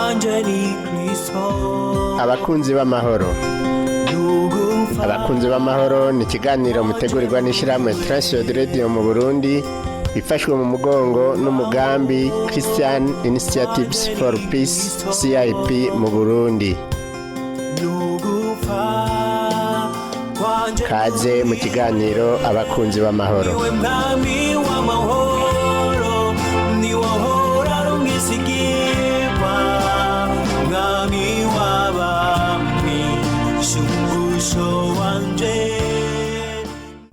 wanje ni Kristo. Abakunzi b'amahoro. Abakunzi b'amahoro ni ikiganiro mutegurirwa n'ishyirahamwe TWR mu Burundi bifashwe mu mugongo n'umugambi Christian Initiatives for Peace CIP mu Burundi. Kaze mu kiganiro abakunzi b'amahoro.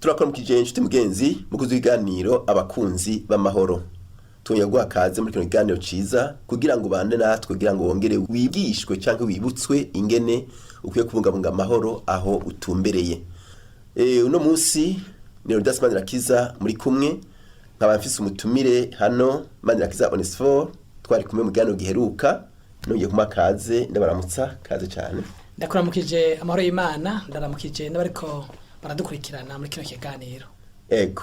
Turakora mukije inshuti mugenzi mukuzi w'iganiro abakunzi b'amahoro. Tunyaguha kaze muri kino kiganiro ciza kugira ngo bande natwe kugira ngo wongere wibwishwe canke wibutswe ingene ukwiye kubungabunga amahoro aho utumbereye. Uno munsi ni Rodas Manirakiza muri kumwe nkaba mfise umutumire hano Manirakiza Onesphore twari kumwe mu kiganiro giheruka nongeye kuma kaze ndabaramutsa kaze cyane. Ndakuramukije amahoro y'Imana ndaramukije n'abariko baradukurikirana muri kino kiganiro. Ego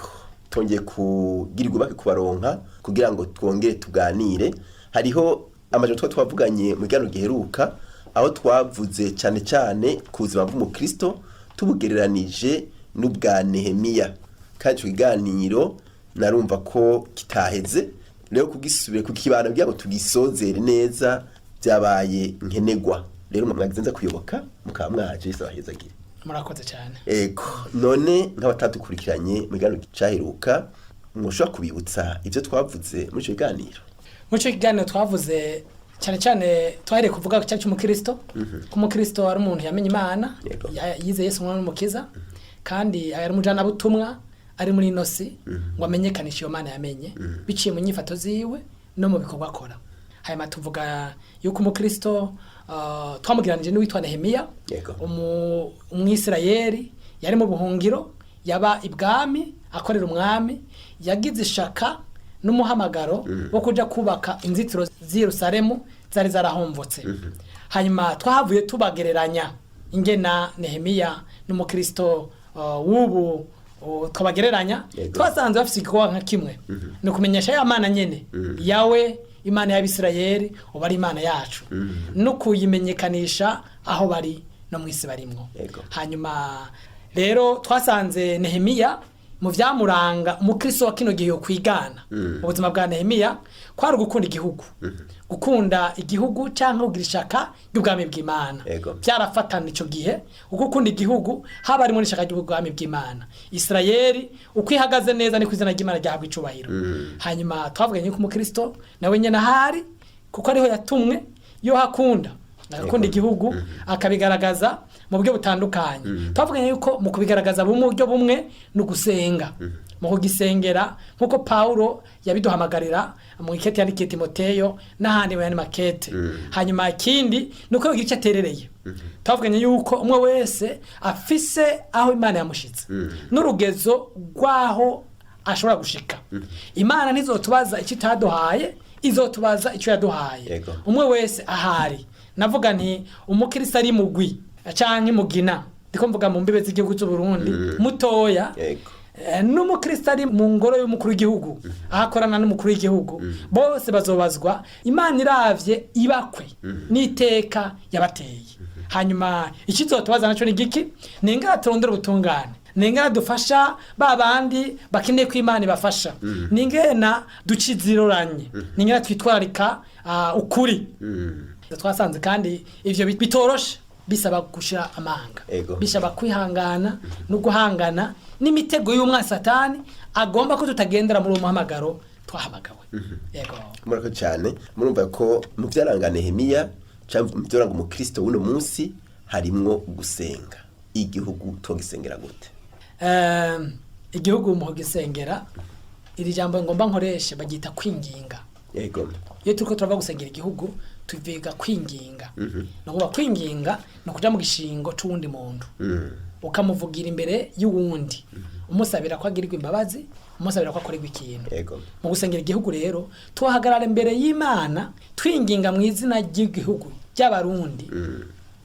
tongeye kugirirwa bake kubaronka kugira ngo twongere tuganire. Hariho amajambo twavuganye mu kiganiro giheruka aho twavuze cyane cyane ku buzima bw'umukristo tubugereranije n'ubwa Nehemiya. Kandi ikiganiro narumva ko kitaheze rero kugisubire kukibana kugira ngo tugisozere neza byabaye nkenegwa. Rero mwagizenza kuyoboka mukamwaje isabahezagire. Murakoze cyane. Ego none nk'abatadukurikiranye mu kiganiro cyaheruka mushobora kubibutsa ivyo twavuze muri ico kiganiro. Muri ico kiganiro twavuze cyane cyane twahereye kuvuga ku cyacu umukristo. Ku mukristo ari umuntu yamenye Imana, yize Yesu umwana n'umukiza kandi ari umujana butumwa ari muri inosi ngo amenyekanishe iyo Mana yamenye biciye mu nyifato ziwe no mu bikorwa akora. Hayama tuvuga yuko umukristo twamugiranije n'uwitwa Nehemiya umwisirayeli yari mu buhungiro yaba ibwami akorera umwami yagize ishaka n'umuhamagaro wo kuja kubaka inzitiro z'i Yerusalemu zari zarahomvotse. Hanyuma twahavuye tubagereranya ingena Nehemiya n'umukristo w'ubu twabagereranya twasanze bafite igikorwa nka kimwe no kumenyesha ya Mana nyene yawe Imana y'Abisirayeli ubari Imana yacu no kuyimenyekanisha aho bari no mwisi barimwo. Hanyuma rero twasanze Nehemiya mu vyamuranga umukristo wa kino gihe yo kwigana ubuzima bwa Nehemiya kwari gukunda igihugu gukunda igihugu canke kugira ishaka y'ubwami bw'Imana byarafatana ico gihe ukukunda igihugu haba ari muri ishaka y'ubwami bw'Imana. Isirayeli ukwihagaze neza ni kwizana ry'Imana ryahabwa icubahiro. Hanyuma twavuganye ko umukristo nawe nyene ahari kuko ariho yatumwe yo hakunda akunda igihugu akabigaragaza mu buryo butandukanye. Twavuganye yuko mu kubigaragaza mu buryo bumwe no gusenga mu kugisengera nkuko Paulo yabiduhamagarira mu ikete yandikiye Timoteyo n'ahandi bayani makete. Hanyuma ikindi nuko yogira icyo aterereye. Twavuganye yuko umwe wese afise aho Imana yamushitse n'urugezo rwaho ashobora gushika. Imana ntizotubaza icyo itaduhaye izotubaza icyo yaduhaye. Umwe wese ahari navuga nti umukristo ari mugwi canke mugina ndiko mvuga mu mbibe z'igihugu cy'u Burundi mutoya n'umukristo ari mu ngoro y'umukuru w'igihugu ahakorana n'umukuru w'igihugu bose bazobazwa Imana iravye ibakwe n'iteka yabateye. Hanyuma ikizotubaza naco ni giki ninga turondera ubutungane ninga dufasha babandi bakeneye ko Imana ibafasha ningena duciziroranye ninga twitwarika ukuri. Twasanze kandi ivyo bitoroshe bisaba gushira amanga bisaba kwihangana no guhangana n'imitego y'umwasi Satani agomba ko tutagendera muri umuhamagaro twahamagawe. Yego murako cyane murumva ko mu byaranga Nehemiya cyangwa mu byaranga umukristo w'uno munsi harimwo gusenga. Igihugu togisengera gute? Igihugu mu gisengera iri jambo ngomba nkoresha bagita kwinginga. Yego iyo turiko turava gusengera igihugu tuviga kwinginga. No kwinginga no kuja mu gishingo c'uwundi muntu ukamuvugira imbere y'uwundi umusabira ko agirirwa imbabazi umusabira ko akorerwa ikintu. Mu gusengera igihugu rero tuhagarara imbere y'Imana twinginga mu izina ry'igihugu ry'abarundi.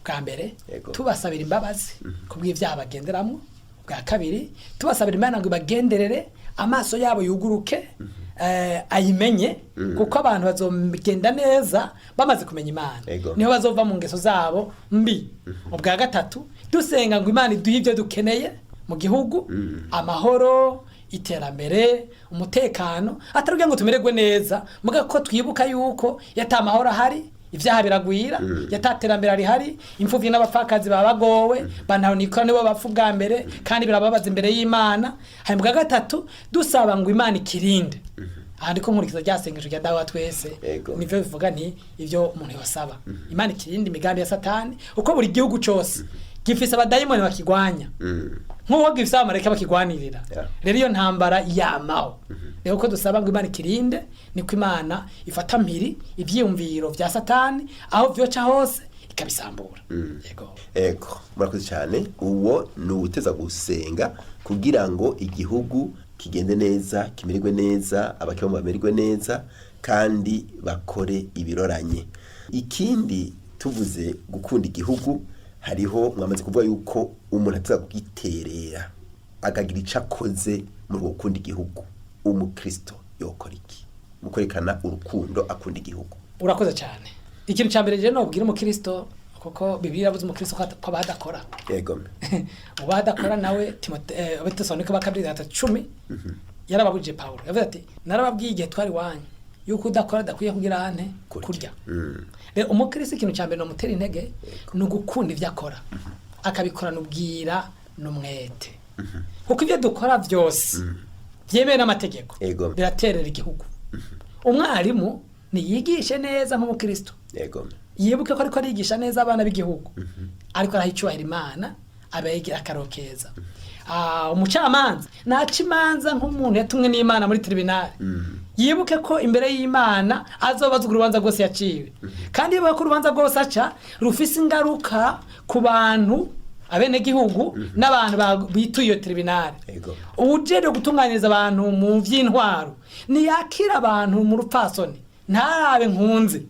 Bwa mbere tubasabira imbabazi kubw'ivyaha bagenderamwo. Bwa kabiri tubasabira Imana ngo ibagenderere amaso yabo yuguruke ayimenye kuko abantu bazogenda neza bamaze kumenya Imana niho bazova mu ngeso zabo mbi ubwa gatatu dusenga ngo Imana iduhe ibyo dukeneye mu gihugu amahoro iterambere umutekano atarugira ngo tumererwe neza muga ko twibuka yuko yatamahoro ahari ivyaha biragwira yataterambere ari hari imfuvyi n'abapfakazi babagowe banahonikora nibo bapfu bwa mbere kandi birababaza imbere y'Imana hanyuma bwa gatatu dusaba ngo Imana ikirinde andiko nkurikiza ryasengesho rya dawa twese nivyo bivuga nti ivyo umuntu yosaba Imana ikirinde imigambi ya Satani uko buri gihugu cyose gifise abadayimoni bakigwanya nk'uwo gifise abamarayika bakigwanirira rero iyo ntambara yamaho rero ko dusaba ngo Imana ikirinde niko Imana ifata mpiri ivyiyumviro vya Satani aho vyoca hose ikabisambura ego murakoze cyane uwo ni uteza gusenga kugira ngo igihugu kigende neza kimererwe neza abakibo bamererwe neza kandi bakore ibiroranye ikindi tuvuze gukunda igihugu hariho mwamaze kuvuga yuko umuntu ateza kugiterera akagira ico akoze mu gukunda igihugu umukristo yokora iki mukorekana urukundo akunda igihugu urakoze cyane ikintu cyambere je no bwira umukristo kuko Bibiliya yavuze umukristo ko badakora yego ubadakora nawe Abatesalonike ba kabiri 10 yarababuje Paulo yavuze ati narababwiye igihe twari wanyu yuko udakora dakwiye kugira ane kurya rero umukristo ikintu cyambere no mutera intege no gukunda ivyo akora akabikorana ubwira n'umwete kuko ivyo dukora byose byemeye n'amategeko biraterera igihugu umwarimu niyigishe neza nk'umukristo yibuke ko ariko arigisha neza abana b'igihugu ariko arahicyuhira Imana abayigira akarokeza umucamanza naca imanza nk'umuntu yatumwe n'Imana muri tribunal yibuke ko imbere y'Imana azobazwa urubanza rwose yaciwe kandi yibuke ko urubanza rwose aca rufise ingaruka ku bantu abene gihugu n'abantu bituye iyo tribunal ujere gutunganyiriza abantu mu vy'intwaro niyakira abantu mu rupfasoni ntarabe nkunze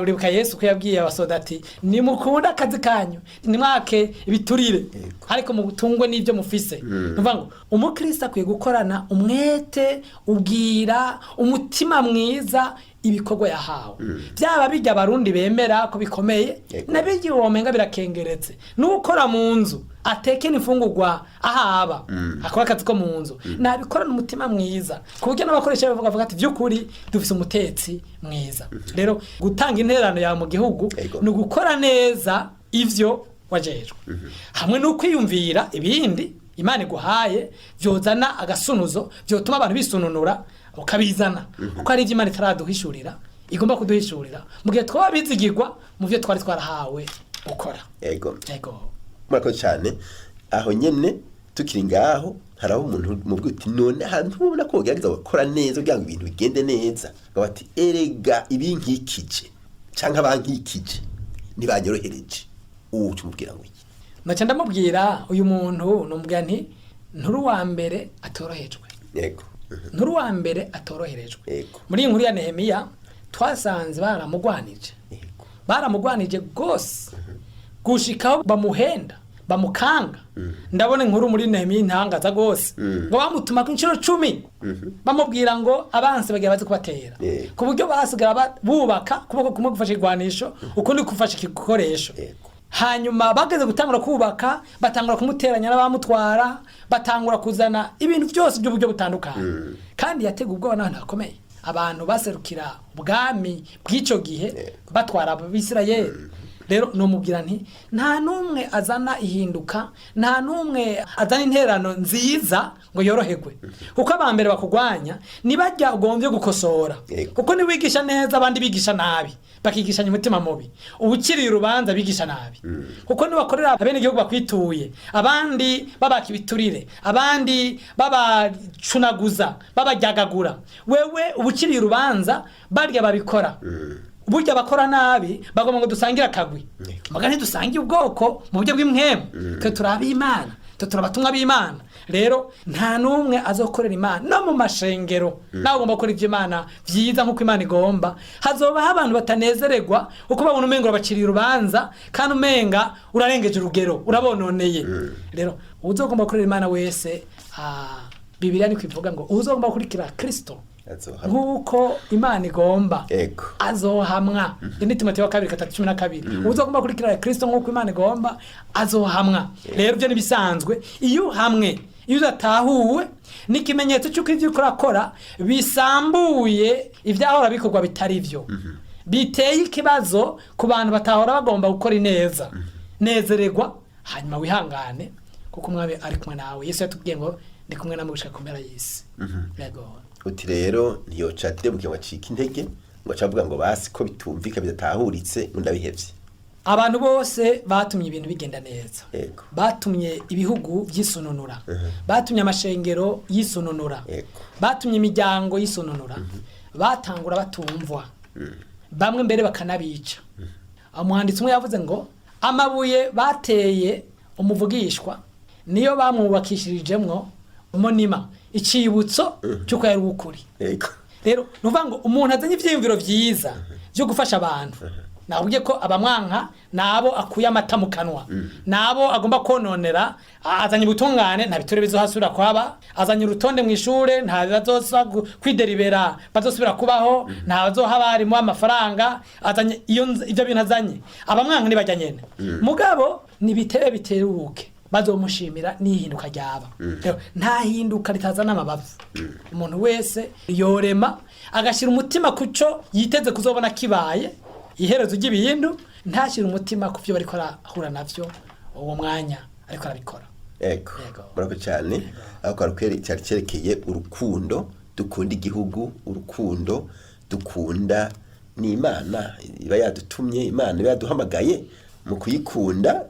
uribuka Yesu ko yabwiye abasodati nimukunda akazi kanyu nimwake ibiturire ariko mu butungwe n'ivyo mufise nuvuga ngo umukristo akwiye gukorana umwete ubwira umutima mwiza ibikorwa yahawe byaba bijya abarundi bemera ko bikomeye nabigi womenga birakengeretse n'ukora mu nzu ateke n'ifungurwa ahaba akora akazi ko mu nzu nabikorana umutima mwiza kuburyo n'abakoresha bavuga ati by'ukuri dufise umutetsi mwiza rero gutanga intererano yawe mu gihugu no gukora neza ivyo wajejwe hamwe no kwiyumvira ibindi Imana iguhaye vyozana agasunuzo vyotuma abantu bisununura ukabizana uko ari Imana itaraduhishurira igomba kuduhishurira mu gihe twaba bizigirwa mu byo twari twarahawe ukora ego murakoze cyane aho nyene tukiri ngaho haraho umuntu mu bwuti none hantu ubona ko ugerageza gukora neza kugira ngo ibintu bigende neza ngo ati erega ibinkikije canka bankikije nibanyorohereje uwo tumubwira ngo iki naca ndamubwira uyu muntu numubwira nti nturu wa mbere atorohejwe yego nturu wa mbere atoroherejwe muri iyi nkuru ya Nehemiya twasanze baramugwanije gose gushikaho bamuhenda bamukanga ndabona inkuru muri Nehemiya intangaza gose ngo bamutuma ku incuro 10 bamubwira ngo abansi bagiye bazi kubatera ku buryo basigara bubaka kuboko kumwe gufasha igwanisho ukundi gufasha ikikoresho hanyuma bageze gutangura kubaka batangura kumuteranya n'abamutwara batangura kuzana ibintu byose by'uburyo butandukanye kandi yatega ubwoba n'abantu bakomeye abantu baserukira ubwami bw'ico gihe batwara abisirayeli rero numubwira nti nta numwe azana ihinduka nta numwe azana interano nziza ngo yoroherwe kuko abambere bakugwanya nibajya ugombye gukosora kuko ni wigisha neza abandi bigisha nabi bakigishanya umutima mubi ubukiri urubanza bigisha nabi kuko ni bakorera abene gihugu bakwituye abandi babaka ibiturire abandi babacunaguza babajyagagura wewe ubukiri urubanza barya babikora burya bakora nabi bagomba ngo dusangira akagwi magane dusangiye ubwoko mu buryo bw'imwemu twe turabi Imana twe turabatumwa b'Imana rero nta numwe azokorera Imana no mu mashengero nawe ugomba gukora ivyo Imana vyiza nkuko Imana igomba hazoba abantu batanezeregwa uko babona umengo baciriye urubanza kandi umenga urarengeje urugero urabononeye rero uzogomba gukorera Imana wese Bibiliya ni kwivuga ngo uzogomba gukurikira Kristo nk'uko Imana igomba Ego. azohamwa. Ni Timoteyo 2:12. Uzogomba kurikira Kristo nk'uko Imana igomba azohamwa. Rero byo nibisanzwe iyo hamwe iyo udatahuwe n'ikimenyetso cy'uko ivyo ukorakora bisambuye ivyahora bikorwa bitari vyo. Biteye ikibazo ku bantu batahora bagomba gukora neza. Nezererwa hanyuma wihangane kuko umwami ari kumwe nawe. Yesu yatubwiye ngo ndi kumwe namwe gushika ku mpera y'isi. Yego. Uti rero ntiyoca adebuke ngo acike intege ngo acavuga ngo basi ko bitumvika bidatahuritse ngo ndabihevye. Abantu bose batumye ibintu bigenda neza. Yego. Batumye ibihugu by'isononura. Batumye amashengero y'isononura. Yego. Batumye imiryango y'isononura. Batangura batumvwa. Bamwe mbere bakanabica. Umuhanditsi umwe yavuze ngo amabuye bateye umuvugishwa niyo bamwubakishirijemwo umunima icibutso cyuko yari ukuri. Yego. Rero nuvuga ngo umuntu azanye ivyiyumviro vyiza byo gufasha abantu. Nabwiye ko abamwanka nabo akuye amata mu kanwa. Nabo agomba kononera azanye ubutungane nta biture bizohasubira kwaba. Azanye urutonde mu ishure nta bazosa kwideribera bazosubira kubaho nta bazohaba harimo amafaranga. Azanye ivyo bintu azanye abamwanka nibajyanyene. Mugabo nibitebe biteruke bazomushimira nihinduka ryaba. Nta hinduka litazana amabavu. Umuntu wese yorema agashira umutima kuco yiteze kuzobona kibaye iherezo ry'ibintu ntashyira umutima ku byo bariko arahura navyo uwo mwanya ariko arabikora. Ego. Murako cyane aho kwarukwere cyari cerekeye urukundo dukunda igihugu, urukundo dukunda ni Imana iba yadutumye, Imana iba yaduhamagaye mu kuyikunda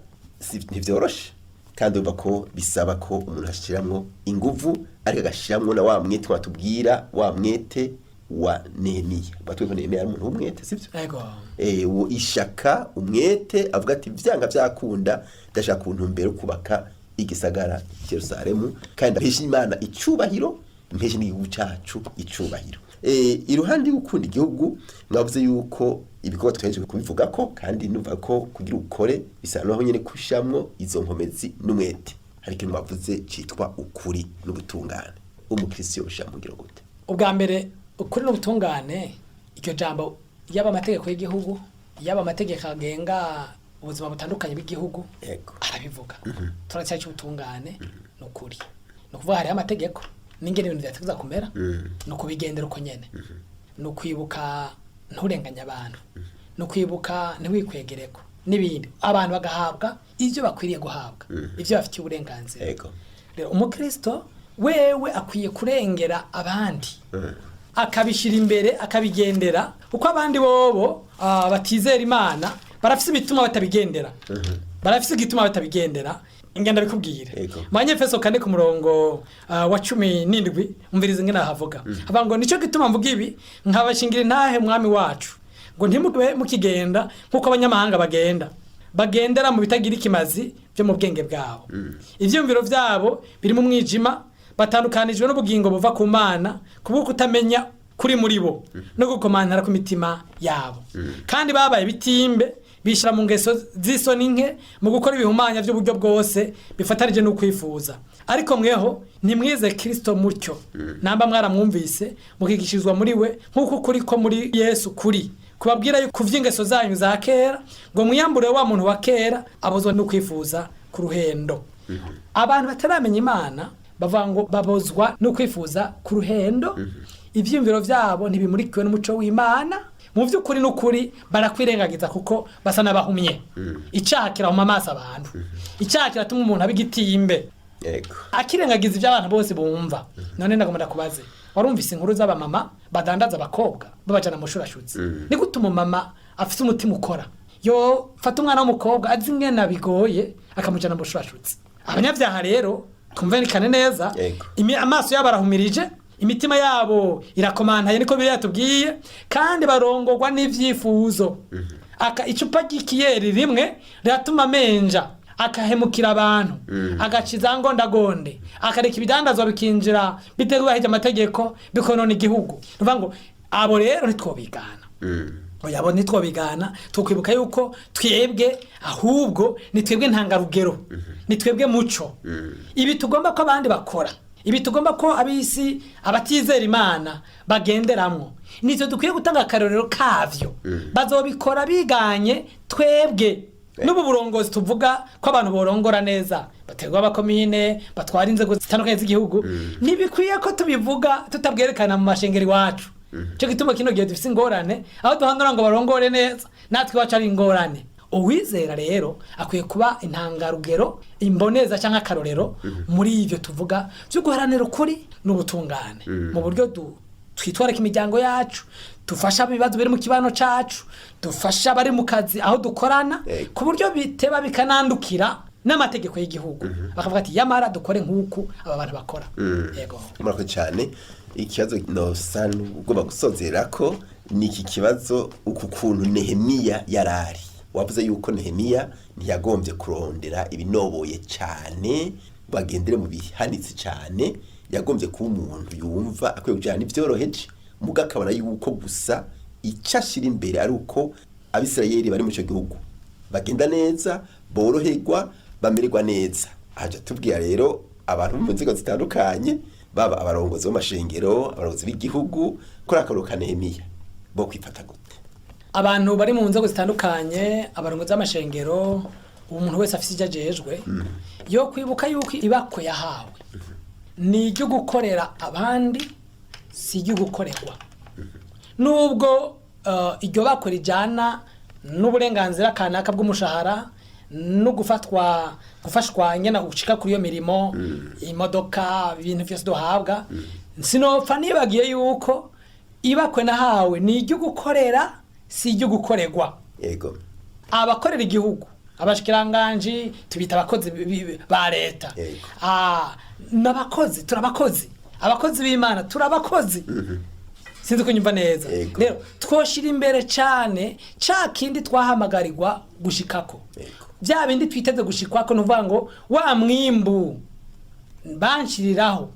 ntivyoroshe kandi umva ko bisaba ko umuntu ashiramwo inguvu ariko agashiramwo na wa mwete watubwira wa mwete wa Nehemiya. Batwiko Nehemiya ari umuntu w'umwete sivyo? Yego. Ishaka umwete avuga ati vyanga vyakunda ndashaka kuntumbera kubaka igisagara Yerusalemu kandi mpeje Imana icubahiro mpeje n'igihugu cacu icubahiro. Iruhande y'ukunda igihugu mwavuze yuko ibikorwa twaje kubivuga ko kandi numva ko kugira ukore bisa naho nyene kushamwo izo nkomezi n'umwete. Hari ikintu mwavuze citwa ukuri n'ubutungane. Umukristo yoshamugira gute? Ubwa mbere ukuri n'ubutungane iryo jambo yaba amategeko y'igihugu yaba amategeko agenga ubuzima butandukanye bw'igihugu arabivuga. Turacyaje ubutungane n'ukuri. No kuvuga hari amategeko n'ingene ibintu byateza kumera no kubigendera uko nyene. No kwibuka nturenganya abantu. No kwibuka ntiwikwegereko n'ibindi abantu bagahabwa ivyo bakwiriye guhabwa ivyo bafitiye uburenganzira. Rero umukristo wewe akwiye kurengera abandi akabishira imbere akabigendera uko abandi bobo batizera Imana barafise ibituma batabigendera. Barafise igituma batabigendera ingenda bikubwire. Manyefeso 4 ku murongo wa 17 umvirize ngena havuga abango nico gituma mvuga ibi nkabashingira intahe mwami wacu ngo ntimugwe mukigenda nkuko abanyamahanga bagendera mu bitagira ikimazi byo mu bwenge bwabo. Ivyumviro vyabo biri mu mwijima batandukanijwe n'ubugingo buva ku Mana kubuko utamenya kuri muri bo no gukomantara ku mitima yabo. Kandi babaye bitimbe bishira mu ngeso z'isoni nke mu gukora ibihumanya by'uburyo bwose bifatanije no kwifuza. Ariko mweho nimwize Kristo mutyo namba mwaramwumvise mukigishizwa muri we nkuko kuri ko muri Yesu kuri kubabwira yuko kuvy'ingeso zanyu za kera ngo mwiyambure wa muntu wa kera abozwa no kwifuza ku ruhendo. Abantu bataramenya Imana bavuga ngo babozwa no kwifuza ku ruhendo. Ivyumviro vyabo ntibimurikiwe n'umuco w'Imana. Mu vy'ukuri n'ukuri barakwirengagiza kuko basa nabahumye. Icaha kirahuma amaso abantu. Icaha kiratuma umuntu abigitimbe. Akirengagiza ivy'abantu bose bumva. None ndagomba kubaze warumvise inkuru z'abamama badandaza abakobwa babajana mu shurashutsi. Ni gutuma mama afise umutima ukora yo fata umwana w'umukobwa azi ngena bigoye akamujana mu shurashutsi. Abanyavyaha rero kumvenikane neza amaso yabo arahumirije imitima yabo irakomantaye niko biri yatubwiye kandi barongorwa n'ivyifuzo. Icupa ry'ikiyeri rimwe riratuma menja akahemukira abantu agaciza ngondagonde akareka ibidandazwa bikinjira biteguye hirya amategeko bikonona igihugu. Nuvuga ngo abo rero ntitwobigana. Oyabo ntitwobigana tukwibuka yuko twebwe ahubwo nitwebwe ntangarugero nitwebwe muco. Ibi tugomba ko abandi bakora ibi tugomba ko abisi abatizera imana bagenderamwo nivyo dukwiye gutanga akarorero kavyo bazobikora biganye twebwe n'ubu burongozi tuvuga ko abantu borongora neza baterwa abakomine batwara inzego zitandukanye z'igihugu ntibikwiye ko tubivuga tutabwerekana mu mashengeri wacu cyo gituma kino gihe dufise ingorane aho duhanura ngo barongore neza natwe wacu ari ingorane uwizera rero akwiye kuba intangarugero imboneza cyangwa akarorero muri ivyo tuvuga byo guharanira ukuri n'ubutungane mu buryo twitwareka imiryango yacu dufasha ibibazo biri mu kibano cacu dufasha bari mu kazi aho dukorana ku buryo biteba bikanandukira n'amategeko y'igihugu bakavuga ati yamara dukore nk'uku aba bantu bakora yego murakoze cyane ikibazo nosa ugomba gusozera ko ni iki kibazo uku kuntu Nehemiya yarari wavuze yuko Nehemiya ntiyagombye kurondera ibinoboye cyane bagendere mu bihanitse cyane yagombye kuba umuntu yumva akwiye kujyana ibyoroheje muga akabona yuko gusa icyo ashyira imbere ari uko abisirayeli bari mu icyo gihugu bagenda neza boroherwa bamererwa neza hajya tubwira rero abantu mu nzego zitandukanye baba abarongozi b'amashengero abarongozi b'igihugu kuri akaruru ka Nehemiya bo kwifata gute abantu bari mu nzego zitandukanye abarongozi b'amashengero umuntu wese afite icyo ajejwe yo kwibuka yuko ibako yahawe ni iryo gukorera abandi si iryo gukorerwa nubwo iryo bako rijyana n'uburenganzira kanaka bw'umushahara no gufashwa nyine gucika kuri iyo mirimo imodoka ibintu byose duhabwa sinopfa nibagiye yuko ibakwe nahawe ni iryo gukorera si iryo gukorerwa yego abakorera igihugu abashikiranganje tubita abakozi ba leta n'abakozi turabakozi abakozi b'Imana turabakozi sinzi kunyumva neza rero twoshira imbere cyane kindi twahamagarirwa gushikako bya bindi twiteze gushikwako nuvuga ngo wa mwimbu banshiriraho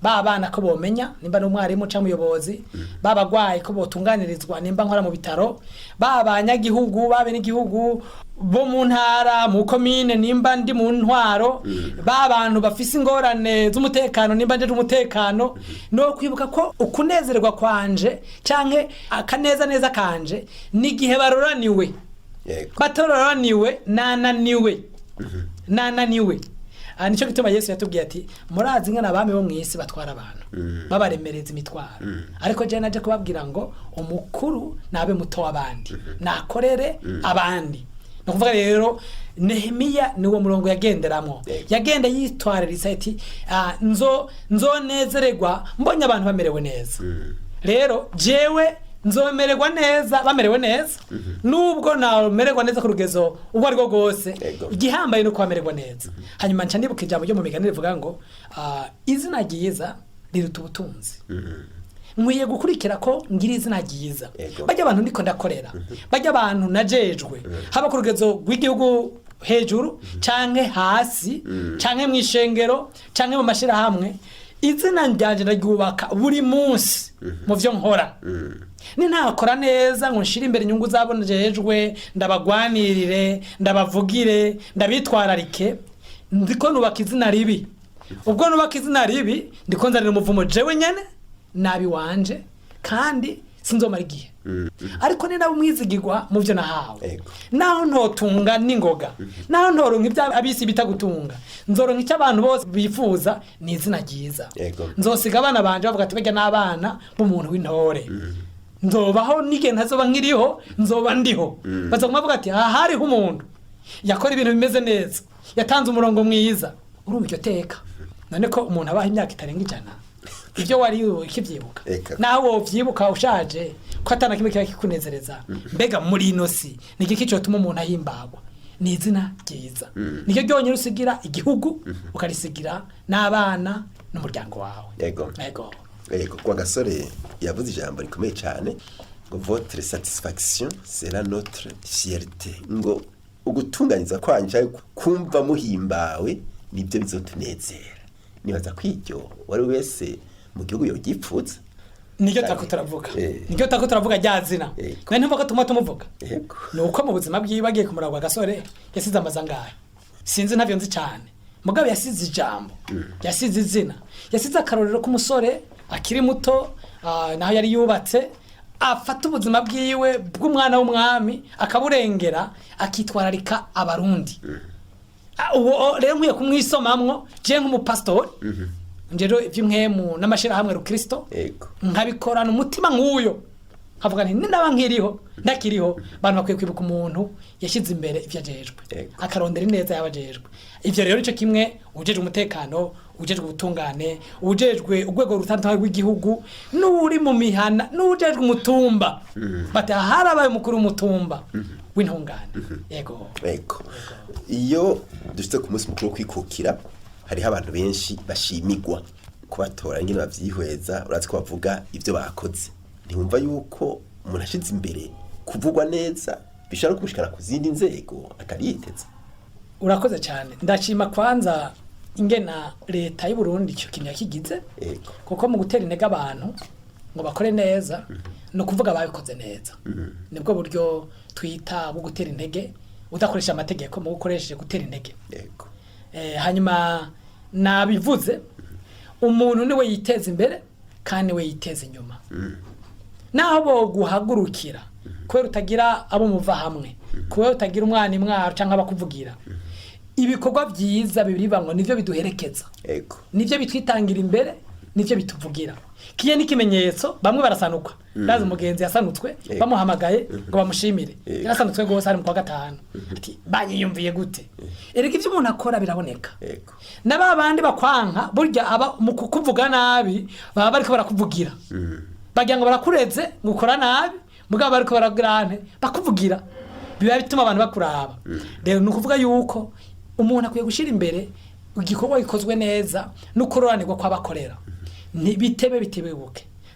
babana ko bomenya nimba n'umwarimu cyangwa umuyobozi babagwaye ko botunganirizwa nimba nkora mu bitaro babanyagihugu babe n'igihugu bo mu ntara mu komine nimba ndi mu ntwaro babantu bafise ingorane z'umutekano nimba nje umutekano no kwibuka ko ukunezerwa kwanje canke akaneza neza kanje nigihe baroraniwe batororaniwe nananiwe nico gituma Yesu yatubwiye ati murazi ngana abami bo mwisi batwara abantu babaremereza imitwaro ariko je naje kubabwira ngo umukuru nabe muto w'abandi nakorere abandi no kuvuga rero Nehemiya niwo murongo yagenderamo yagenda yitwaririza ati nzonezererwa mbonye abantu bamerewe neza rero jewe nzomererwa neza bamerewe neza nubwo namererwa neza ku rugezo ubwo ari rwo rwose igihambaye no kwamererwa neza hanyuma nca ndibuka ijambo ryo mu migani rivuga ngo izina ryiza riruta ubutunzi nkwiye gukurikira ko ngira izina ryiza bajya abantu ndiko ndakorera bajya abantu najejwe haba ku rugezo rw'igihugu hejuru canke hasi canke mu ishengero canke mu mashirahamwe izina ryanje ndaryubaka buri munsi mu vyo nkora ni ntakora neza ngo nshire imbere inyungu zabonejejwe ndabagwanirire ndabavugire ndabitwararike ndiko nubaka izina ribi ubwo nubaka izina ribi ndiko nzanira umuvumo jewe nyene nabi wanje kandi sinzomara igihe ariko ni nabo mwizigirwa mu byo nahawe naho ntotunga n'ingoga naho ntoronka ibya abisi bitagutunga nzoronka icyo abantu bose bifuza ni izina ryiza nzosiga abana banje bavuga ati bajya n'abana b'umuntu w'intore nzobaho nige ntazoba nkiriho nzoba ndiho bazaguma bavuga ati hariho umuntu yakora ibintu bimeze neza yatanze umurongo mwiza urumva iryo teka none ko umuntu abaho imyaka itarenga 100 ibyo wari ukivyibuka naho wovyibuka ushaje ko atana kimwe kiba kikunezereza mbega muri ino si niki kico tuma umuntu ahimbagwa ni izina ryiza nicyo ryonyine usigira igihugu ukarisigira n'abana n'umuryango wawe yego kwa gasore yavuze ijambo rikomeye cyane ngo votre satisfaction sera notre fierté ngo ugutunganiza kwanje kumva muhimbawe nibyo bizotunezera nibaza kwiryo wari wese mu gihugu yogipfuza nicyo takuturavuga ryazina nane mvuga tumuvuga nuko mu buzima bwiwe bagiye kumuragwa gasore yasize amazangaye sinzi ntavyo nzi cyane mugabo yasize ijambo yasize izina yasize akarorero k'umusore akiri muto naho yari yubatse afata ubuzima bwiwe bw'umwana w'umwami akaburengera akitwararika abarundi uwo rero nkwiye kumwisomamwo je nk'umupastori njero ivy'imwemu n'amashirahamwe rukristo nkabikorana umutima nk'uyo havuga nti naba nkiriho ndakiriho bantu bakwiye kwibuka umuntu yashize imbere ivyo ajejwe akarondera ineza yabajejwe ivyo rero ico kimwe ujejwe umutekano ujejwe ubutungane ujejwe urwego rutandukanye rw'igihugu n'uri mu mihana n'ujejwe umutumba bati harabaye umukuru w'umutumba w'intungane yego iyo dushitse ku munsi mukuru wo kwikukira hariho abantu benshi bashimigwa kubatora ingene bavyihweza urazi ko bavuga ivyo bakoze ntiwumva yuko umuntu ashize imbere kuvugwa neza bishobora kumushikana ku zindi nzego atariyiteze urakoze cyane ndashima kwanza ingena leta y'u Burundi cyo kintu yakigize kuko mu gutera intege abantu ngo bakore neza no kuvuga babikoze neza nibwo buryo twita bwo gutera intege udakoresha amategeko mu gukoresha gutera intege hanyuma nabivuze umuntu niwe yiteza imbere kandi we yiteza inyuma naho bo guhagurukira kubera utagira abo muva hamwe kubera utagira umwana imwaro cyangwa abakuvugira ibikorwa byiza bibiribangwa nivyo biduherekeza nivyo bitwitangira imbere nivyo bituvugira kiye n'ikimenyetso bamwe barasanuka ndazi umugenzi yasanutswe bamuhamagaye ngo bamushimire yarasanutswe gose ari mu kwa gatanu ati banyiyumviye gute erega ivyo umuntu akora biraboneka n'ababandi bakwanka burya aba mu kukuvuga nabi baba bariko barakuvugira bagira ngo barakureze ngukora nabi mugabo bariko baragirane bakuvugira biba bituma abantu bakuraba rero nukuvuga yuko umuntu akwiye gushira imbere igikorwa gikozwe neza n'ukororanirwa kw'abakorera bitebe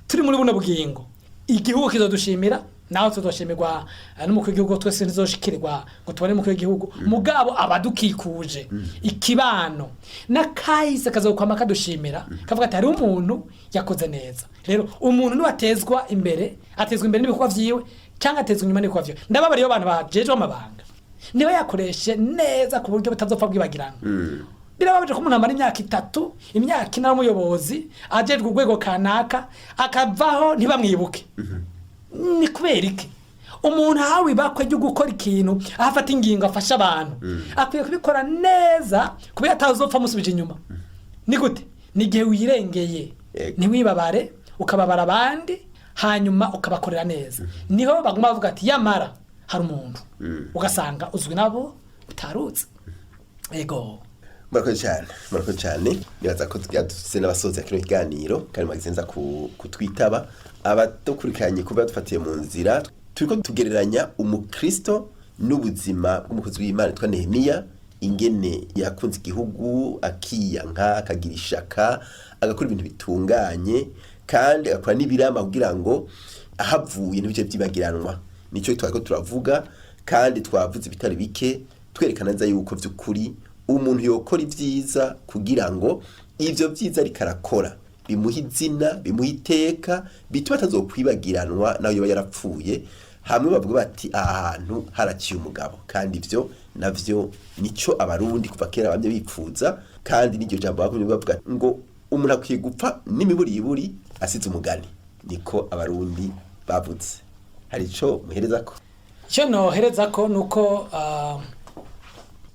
turi muri buno bugingo igihugu kizodushimira naho tudoshimirwa n'umukuru w'igihugu twese ntizoshikirwa ngo tubone umukuru w'igihugu mugabo abadukikuje ikibano n'akahise kazokwama kadushimira kavuga ati hari umuntu yakoze neza rero umuntu niwatezwa imbere atezwa imbere n'ibikorwa vyiwe cyangwa atezwa inyuma n'ibikorwa vyiwe ndababariyo abantu bajejwe amabanga niba yakoreshe neza ku buryo bitazopfa bwibagirana birababaje ko umuntu amara imyaka 3 imyaka 4 umuyobozi ajejwe urwego kanaka akavaho ntibamwibuke ni kubera iki umuntu hawe bakwe ryo gukora ikintu afata ingingo afasha abantu akwiye kubikora neza kubera atazopfa musubije inyuma ni gute ni gihe wirengeye ni wibabare ukababara abandi hanyuma ukabakorera neza niho baguma bavuga ati yamara hari umuntu ugasanga uzwi nabo utarutse yego murakoze cyane nibaza ko tugeze n'abasoza kino kiganiro kandi magizenza kutwitaba abadukurikiranye kuba dufatiye mu nzira turiko tugereranya umukristo n'ubuzima bw'umukozi w'Imana twa Nehemiya ingene yakunze igihugu akiyanka akagira ishaka agakora ibintu bitunganye kandi agakora n'ibirama kugira ngo ahavuye n'ibyo byibagiranwa nico twako turavuga kandi twavuze bitari bike twerekana neza yuko by'ukuri umuntu yokora ivyiza kugira ngo ivyo vyiza rikarakora bimuha izina bimuha iteka bituma atazokwibagiranwa nayo yoba yarapfuye hamwe bavuga bati ahantu haraciye umugabo kandi ivyo navyo nico abarundi kuva kera bamye bipfuza kandi n'iryo jambo bavuga ngo umuntu akwiye gupfa n'imiburiburi asize umugani niko abarundi bavuze hari ico muhereza ko cyo nohereza ko nuko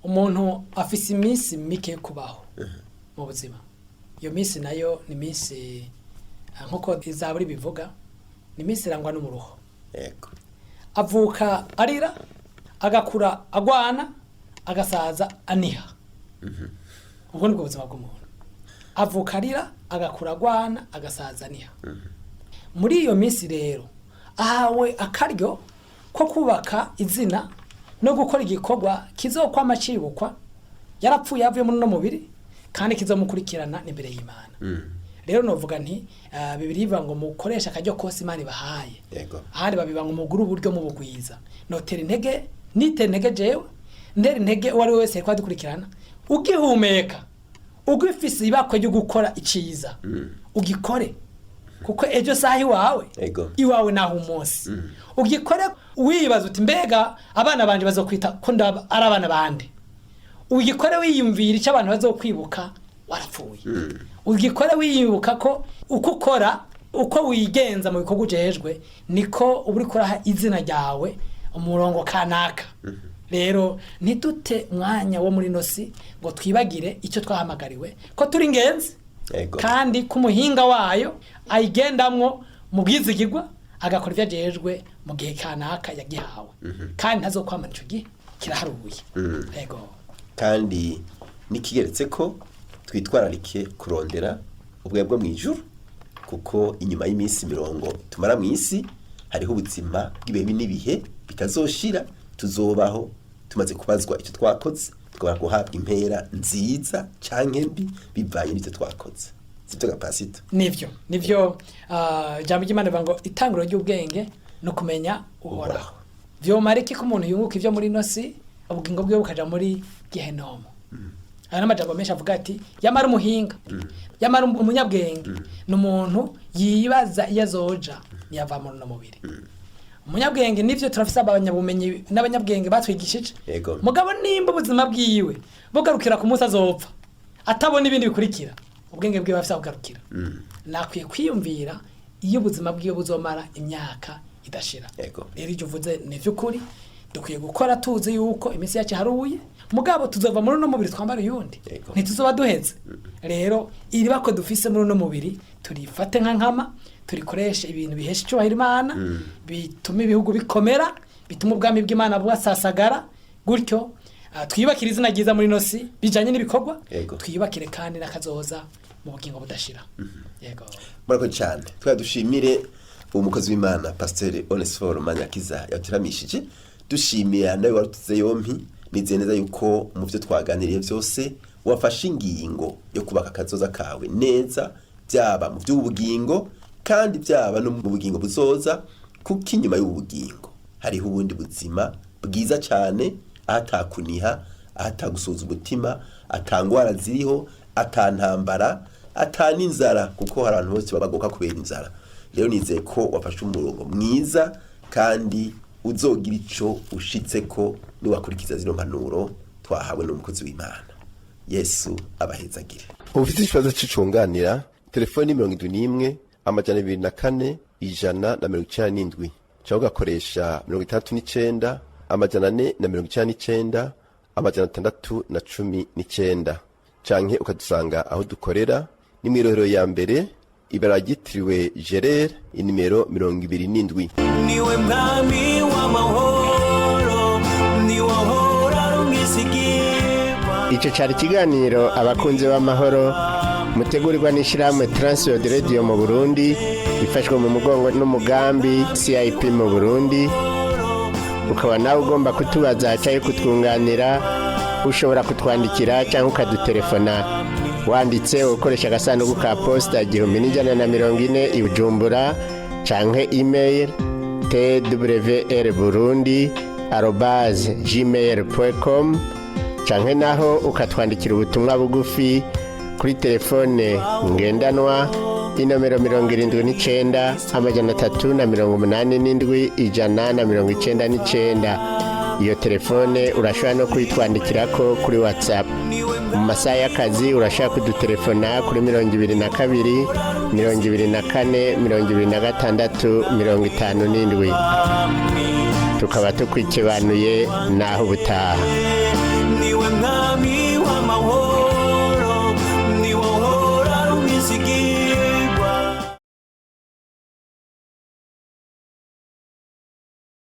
umuntu afise iminsi mike kubaho mu buzima iyo minsi nayo ni minsi nkuko izaburi bivuga ni minsi irangwa n'umuruho yego avuka arira agakura agwana agasaza aniha ubwo nibwo buzima bw'umuntu avuka arira agakura agwana agasaza aniha muri iyo minsi rero ahawe akaryo ko kubaka izina no gukora igikorwa kizokwama cibukwa yarapfuye yavuye muri no mubiri kandi kizomukurikirana n'imbere y'Imana rero novuga nti bibiri bivuga ngo mukoresha akajyo kose Imana ibahaye ahandi babivuga ngo muguru uburyo mu bugwiza notera intege nitentege jewe ndera intege wari wese kwa dukurikirana ugihumeka ugifise ibakwe ryo gukora iciza ugikore kuko ejo sahi wawe iwawe naho umunsi ugikore wibaza uti mbega abana banje bazokwita ko ndaba ari abana bande ugikore wiyumvira icyo abantu bazokwibuka warapfuye. Ugikore wiyubuka ko uko ukora uko wigenza mu bikorwa ujejwe niko uburi kuraha izina ryawe umurongo kanaka. Rero ntidute mwanya wo muri nosi ngo twibagire icyo twahamagariwe ko turi ingenzi kandi kumuhinga wayo ayigendamwo mu bwizigirwa agakora ibyo ajejwe mu gihe kanaka yagihawe kandi ntazokwamana ico gihe kiraharuye. Yego kandi nikigeretse ko twitwararike kurondera ubwebwe mu ijuru kuko inyuma y'iminsi mirongo tumara mu isi hariho ubuzima bw'ibihe n'ibihe bitazoshira tuzobaho tumaze kubazwa icyo twakoze tukaba guhabwa impera nziza canke mbi bivanye n'icyo twakoze. Sibyo Gapasito? Nivyo jambo ry'Imana bango itanguro ry'ubwenge no kumenya uhoraho. Vyo mariki ko umuntu yunguka ivyo muri nosi ubugingo bwe bukaja muri gehenomo. Aya namajambo menshi avuga ati yamara umuhinga yamara umunyabwenge n'umuntu yibaza iyo azoja yava mu mubiri. Umunyabwenge nivyo turafisa abanyabumenyi n'abanyabwenge batwigishije. Mugabo nimba ubuzima bwiwe bugarukira ku munsi azopfa atabona ibindi bikurikira ubwenge bwe bafisa kugarukira. Nakwiye kwiyumvira iyo ubuzima bwiwe buzomara imyaka idashira. Rero ivyo uvuze nivyo kuri dukwiye gukora tuzi yuko iminsi yacu haruye mugabo tuzova muri no mubiri twambara uyundi ntituzoba duheze. Rero iri bako dufise muri no mubiri turifate nka nkama turikoresha ibintu bihesha cyubahira Imana bituma ibihugu bikomera bituma ubwami bw'Imana bwasasagara gutyo twiyubakira izina ryiza muri nosi bijanye n'ibikorwa twiyubakire kandi nakazoza mu bugingo budashira. Yego murako cyane twadushimire umukozi w'Imana Pasteur Onesphore Manyakiza yaturamishije dushimira nawe warutuze yompi nize neza yuko mu byo twaganiriye byose wafashe ingingo yo kubaka kazoza kawe neza byaba mu by'ubugingo kandi byaba no mu bugingo buzoza kuko inyuma y'ubugingo hariho ubundi buzima bwiza cyane ahatakuniha ahatagusuza umutima atangwara ziriho atantambara ataninzara kuko hari abantu bose babagoka kubera inzara. Rero nizeye ko wafashe umurongo mwiza kandi uzogira ico ushitse ko niwakurikiza zino mpanuro twahawe n'umukozi w'Imana. Yesu abahezagire. Ufite ikibazo c'icunganira telefoni 71 amajana 24 197 cyangwa ugakoresha 39 amajana 499 amajana 619 canke ukadusanga aho dukorera ni mw'irohero ya mbere ibaragitiriwe Gerard inimero 27. Niwe mwami w'amahoro ni wahora rumisigiba. Ico cari ikiganiro abakunzi b'amahoro mutegurirwa n'ishirahamwe TWR Radio mu Burundi bifashwe mu mugongo n'umugambi CIP mu Burundi. Ukaba nawe ugomba kutubaza cyangwa kutwunganira ushobora kutwandikira cyangwa ukadutelefona wanditse ukoresha agasanduku ka posta 1140 i Bujumbura canke email TWR Burundi@gmail.com canke naho ukatwandikira ubutumwa bugufi kuri telefone ngendanwa inomero 79 amajana 387 199. Iyo telefone urashobora no kwitwandikirako kuri Whatsapp. Mu masaha y'akazi urashaka kudutelefona kuri 22 24 26 57. Tukaba tukwikibanuye naho ubutaha.